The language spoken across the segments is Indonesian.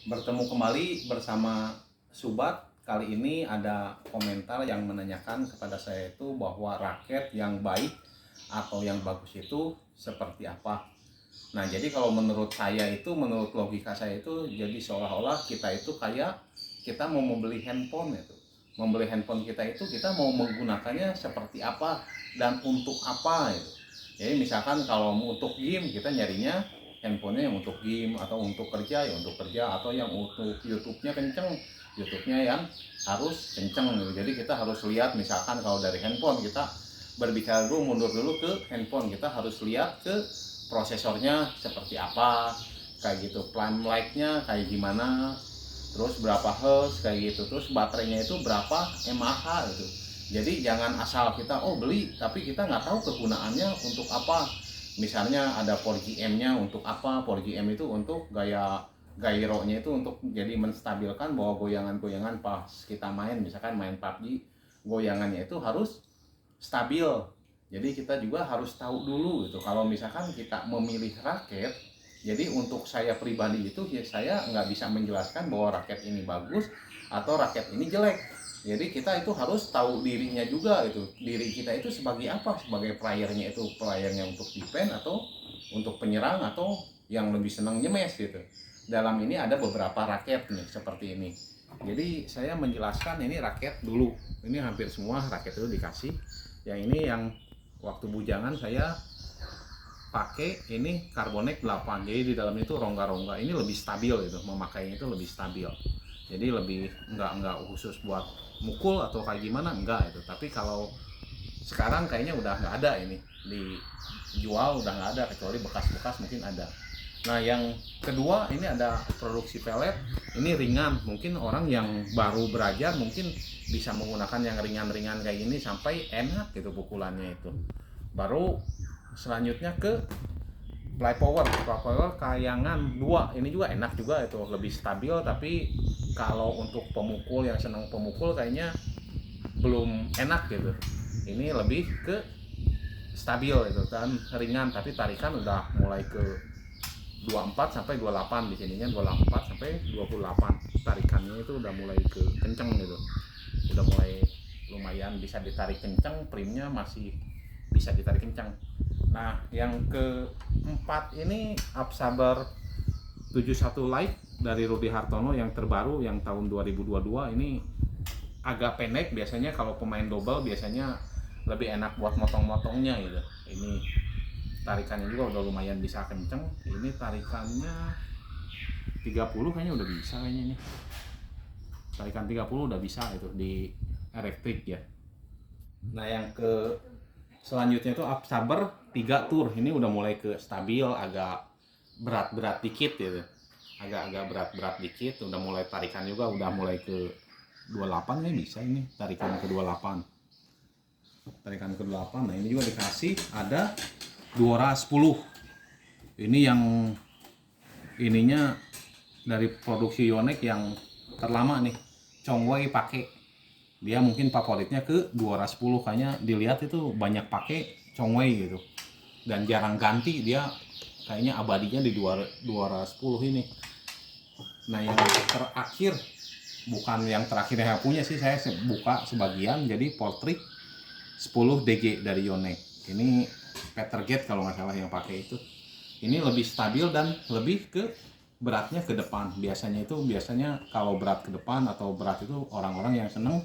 Bertemu kembali bersama Subat. Kali ini ada komentar yang menanyakan kepada saya itu bahwa raket yang baik atau yang bagus itu seperti apa. Nah, jadi kalau menurut saya itu, menurut logika saya itu, jadi seolah-olah kita itu kayak kita mau membeli handphone itu. Membeli handphone kita itu kita mau menggunakannya seperti apa dan untuk apa itu. Jadi misalkan kalau untuk game kita nyarinya handphonenya yang untuk game, atau untuk kerja ya untuk kerja, atau yang untuk YouTube-nya kenceng, YouTube-nya yang harus kenceng gitu. Jadi kita harus lihat, misalkan kalau dari handphone kita berbicara dulu, mundur dulu ke handphone, kita harus lihat ke prosesornya seperti apa, kayak gitu, prime light-nya kayak gimana, terus berapa hertz kayak gitu, terus baterainya itu berapa mAh gitu. Jadi jangan asal kita beli tapi kita nggak tahu kegunaannya untuk apa. Misalnya ada 4GM-nya untuk apa? 4GM itu untuk gaya gyro-nya itu untuk jadi menstabilkan bahwa goyangan-goyangan pas kita main, misalkan main PUBG, goyangannya itu harus stabil. Jadi kita juga harus tahu dulu gitu. Kalau misalkan kita memilih raket, jadi untuk saya pribadi itu ya saya nggak bisa menjelaskan bahwa raket ini bagus atau raket ini jelek. Jadi kita itu harus tahu dirinya juga itu. Diri kita itu sebagai apa? Sebagai playernya itu playernya untuk defense atau untuk penyerang, atau yang lebih senang nyemes gitu. Dalam ini ada beberapa raket nih seperti ini. Jadi saya menjelaskan ini raket dulu. Ini hampir semua raket itu dikasih. Yang ini yang waktu bujangan saya pakai ini Carbonex 8. Jadi di dalam itu rongga-rongga. Ini lebih stabil itu, memakainya itu lebih stabil. Jadi lebih enggak khusus buat mukul atau kayak gimana, enggak itu. Tapi kalau sekarang kayaknya udah nggak ada ini dijual, udah nggak ada, kecuali bekas-bekas mungkin ada. Nah, yang kedua ini ada produksi pelet. Ini ringan, mungkin orang yang baru belajar mungkin bisa menggunakan yang ringan-ringan kayak ini sampai enak gitu pukulannya itu. Baru selanjutnya ke Play Power kayangan 2. Ini juga enak juga itu, lebih stabil. Tapi kalau untuk pemukul yang senang pemukul kayaknya belum enak gitu. Ini lebih ke stabil itu kan, ringan tapi tarikan udah mulai ke 24 sampai 28, di sininya 24 sampai 28. Tarikannya itu udah mulai ke kenceng gitu. Udah mulai lumayan bisa ditarik kenceng, primnya masih bisa ditarik kenceng. Nah, yang keempat ini Upsaber 71 Lite dari Rudy Hartono yang terbaru yang tahun 2022. Ini agak pendek, biasanya kalau pemain double biasanya lebih enak buat motong-motongnya gitu. Ini tarikannya juga udah lumayan bisa kenceng. Ini tarikannya 30 kayaknya udah bisa kayaknya ini. Tarikan 30 udah bisa itu di elektrik ya. Nah, yang ke selanjutnya itu Upsaber 3 Tour. Ini udah mulai ke stabil, agak berat-berat dikit gitu. Agak-agak berat-berat dikit, udah mulai tarikan juga udah mulai ke 28 nih, bisa ini tarikan ke 28. Tarikan ke 8. Nah, ini juga dikasih ada Duora 10. Ini yang ininya dari produksi Yonex yang terlama nih. Chongwei pakai. Dia mungkin favoritnya ke Duora 10, kayaknya dilihat itu banyak pakai Chongwei gitu. Dan jarang ganti, dia kayaknya abadinya di Duora 10 ini. Nah, yang terakhir, bukan yang terakhir yang saya punya sih, saya buka sebagian, jadi Portrick 10 DG dari Yonex. Ini Petergate kalau nggak salah yang pakai itu. Ini lebih stabil dan lebih ke beratnya ke depan. Biasanya kalau berat ke depan atau berat itu orang-orang yang seneng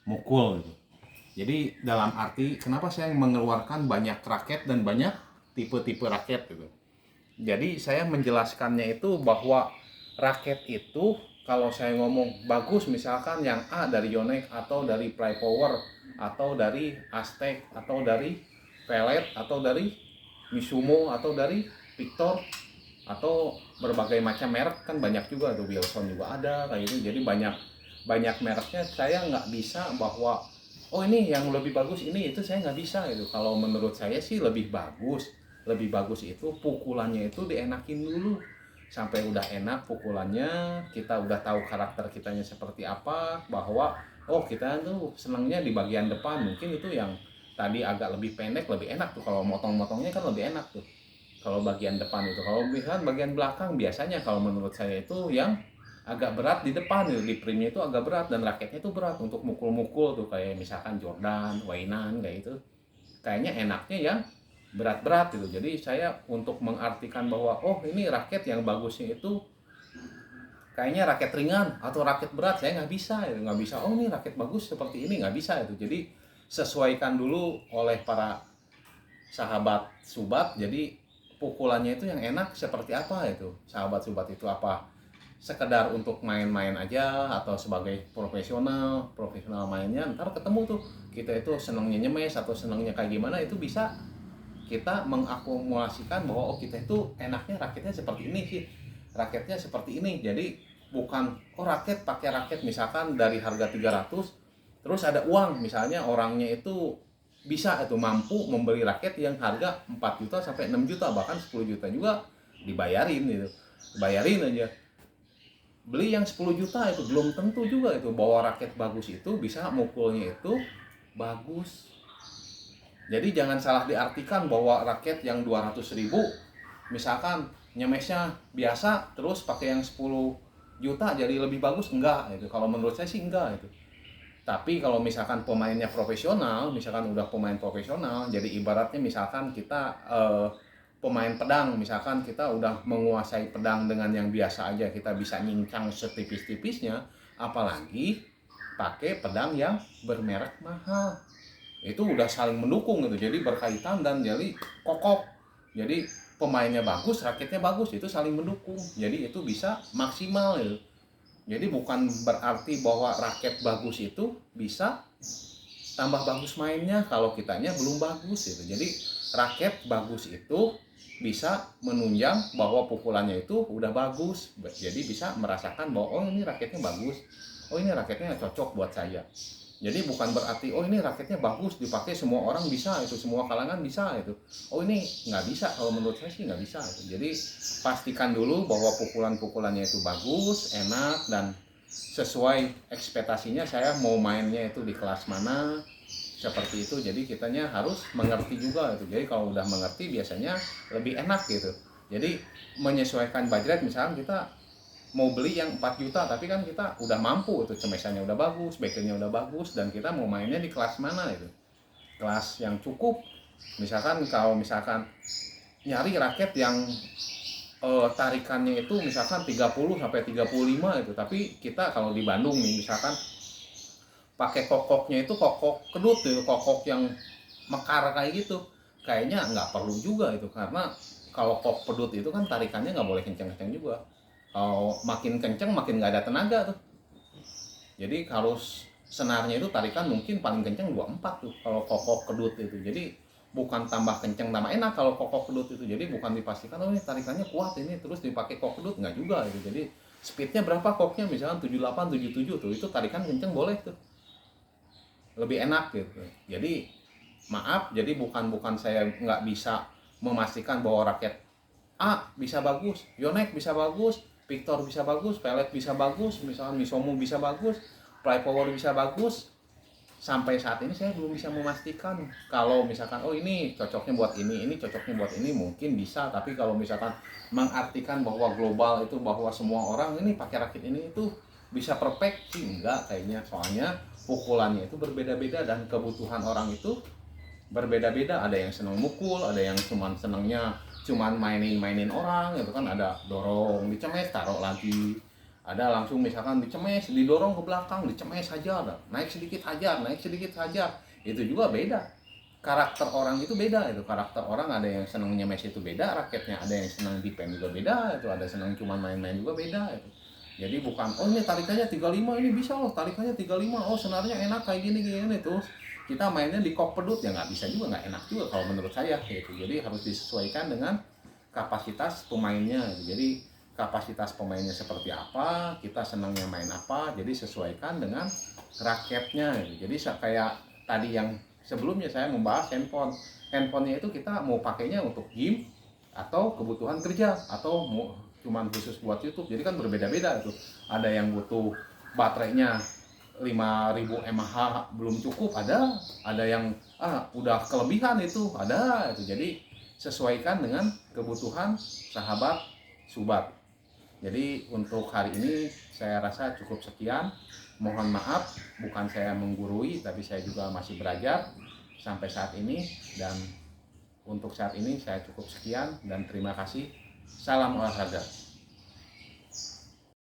mukul gitu. Jadi dalam arti kenapa saya mengeluarkan banyak raket dan banyak tipe-tipe raket gitu. Jadi saya menjelaskannya itu bahwa raket itu kalau saya ngomong bagus, misalkan yang A dari Yonex atau dari Play Power atau dari Aztec atau dari Pellet atau dari Misumo atau dari Victor atau berbagai macam merek, kan banyak juga tuh, Wilson juga ada kayak gitu. Jadi banyak mereknya, saya nggak bisa bahwa ini yang lebih bagus ini itu, saya nggak bisa gitu. Kalau menurut saya sih lebih bagus itu pukulannya itu dienakin dulu sampai udah enak pukulannya, kita udah tahu karakter kitanya seperti apa, bahwa kita tuh senangnya di bagian depan, mungkin itu yang tadi agak lebih pendek lebih enak tuh, kalau motong-motongnya kan lebih enak tuh. kalau bagian depan itu. Kalau misalkan bagian belakang biasanya kalau menurut saya itu yang agak berat di depan itu, di primnya itu agak berat dan raketnya itu berat untuk mukul-mukul tuh, kayak misalkan Jordan, Wainan kayak itu. Kayaknya enaknya yang berat-berat gitu. Jadi saya untuk mengartikan bahwa oh ini raket yang bagusnya itu kayaknya raket ringan atau raket berat, saya nggak bisa itu, nggak bisa oh ini raket bagus seperti ini, nggak bisa itu. Jadi sesuaikan dulu oleh para sahabat subat, jadi pukulannya itu yang enak seperti apa itu sahabat subat itu, apa sekedar untuk main-main aja atau sebagai profesional mainnya, ntar ketemu tuh kita itu senangnya nyemes atau senangnya kayak gimana, itu bisa kita mengakumulasikan bahwa oh kita itu enaknya raketnya seperti ini sih, raketnya seperti ini. Jadi bukan oh raket pakai raket misalkan dari harga 300 terus ada uang misalnya orangnya itu bisa itu mampu membeli raket yang harga 4 juta sampai 6 juta bahkan 10 juta juga dibayarin gitu, bayarin aja. Beli yang 10 juta itu belum tentu juga itu bawa raket bagus itu bisa mukulnya itu bagus. Jadi jangan salah diartikan bahwa raket yang 200.000 misalkan nyemesnya biasa terus pakai yang 10 juta jadi lebih bagus, enggak itu. Kalau menurut saya sih enggak itu. Tapi kalau misalkan pemainnya profesional, misalkan udah pemain profesional, jadi ibaratnya misalkan kita pemain pedang, misalkan kita udah menguasai pedang dengan yang biasa aja, kita bisa nyincang setipis-tipisnya, apalagi pakai pedang yang bermerek mahal. Itu udah saling mendukung gitu, jadi berkaitan dan jadi kokoh. Jadi pemainnya bagus, raketnya bagus, itu saling mendukung. Jadi itu bisa maksimal gitu. Jadi bukan berarti bahwa raket bagus itu bisa tambah bagus mainnya kalau kitanya belum bagus gitu. Jadi raket bagus itu bisa menunjang bahwa pukulannya itu udah bagus. Jadi bisa merasakan bahwa oh ini raketnya bagus. Oh ini raketnya cocok buat saya. Jadi bukan berarti oh ini raketnya bagus dipakai semua orang bisa itu, semua kalangan bisa itu. Oh ini nggak bisa, kalau menurut saya sih nggak bisa itu. Jadi pastikan dulu bahwa pukulan-pukulannya itu bagus, enak dan sesuai ekspektasinya saya mau mainnya itu di kelas mana seperti itu. Jadi kitanya harus mengerti juga itu. Jadi kalau udah mengerti biasanya lebih enak gitu. Jadi menyesuaikan budget, misalnya kita mau beli yang 4 juta tapi kan kita udah mampu itu, cemesannya udah bagus, backendnya udah bagus, dan kita mau mainnya di kelas mana itu, kelas yang cukup. Misalkan kalau misalkan nyari raket yang tarikannya itu misalkan 30 sampai 35 itu, tapi kita kalau di Bandung nih misalkan pakai kokoknya itu kokok kedut itu, kokok yang mekar kayak gitu, kayaknya nggak perlu juga itu, karena kalau kok pedut itu kan tarikannya nggak boleh kenceng-kenceng juga. Kalau makin kenceng makin nggak ada tenaga tuh. Jadi harus senarnya itu tarikan mungkin paling kenceng 24 tuh kalau kokok kedut itu. Jadi bukan tambah kenceng tambah enak kalau kokok kedut itu. Jadi bukan dipastikan oh ini tarikannya kuat ini terus dipakai kok kedut, nggak juga itu. Jadi speednya berapa koknya misalkan 78 77 tuh, itu tarikan kenceng boleh tuh, lebih enak gitu. Jadi maaf, jadi bukan saya nggak bisa memastikan bahwa raket A bisa bagus, Yonex bisa bagus, Victor bisa bagus, Pellet bisa bagus, misalkan Misomu bisa bagus, Flypower bisa bagus. Sampai saat ini saya belum bisa memastikan kalau misalkan oh ini cocoknya buat ini cocoknya buat ini, mungkin bisa. Tapi kalau misalkan mengartikan bahwa global itu bahwa semua orang ini pakai rakit ini itu bisa perfect sih enggak kayaknya. Soalnya pukulannya itu berbeda-beda dan kebutuhan orang itu berbeda-beda. Ada yang senang mukul, ada yang senangnya cuman mainin orang gitu kan, ada dorong dicemes taruh lagi, ada langsung misalkan dicemes didorong ke belakang dicemes hajar, naik sedikit hajar naik sedikit hajar. Itu juga beda, karakter orang itu beda itu, karakter orang ada yang senang nyemes itu beda raketnya, ada yang senang defend juga beda itu, ada senang cuman main-main juga beda itu. Jadi bukan oh ini tarikannya 35 ini bisa loh tarikannya 35, oh senarnya enak kayak gini terus kita mainnya di kok pedut, ya nggak bisa juga, nggak enak juga kalau menurut saya gitu. Jadi harus disesuaikan dengan kapasitas pemainnya. Jadi kapasitas pemainnya seperti apa, kita senangnya main apa, jadi sesuaikan dengan raketnya gitu. Jadi kayak tadi yang sebelumnya saya membahas handphonenya itu kita mau pakainya untuk game atau kebutuhan kerja atau mau cuman khusus buat YouTube. Jadi kan berbeda-beda tuh, ada yang butuh baterainya 5000 mAh belum cukup, ada yang udah kelebihan itu ada itu. Jadi sesuaikan dengan kebutuhan sahabat Subat. Jadi untuk hari ini saya rasa cukup sekian. Mohon maaf, bukan saya menggurui, tapi saya juga masih belajar sampai saat ini. Dan untuk saat ini saya cukup sekian dan terima kasih. Salam olahraga.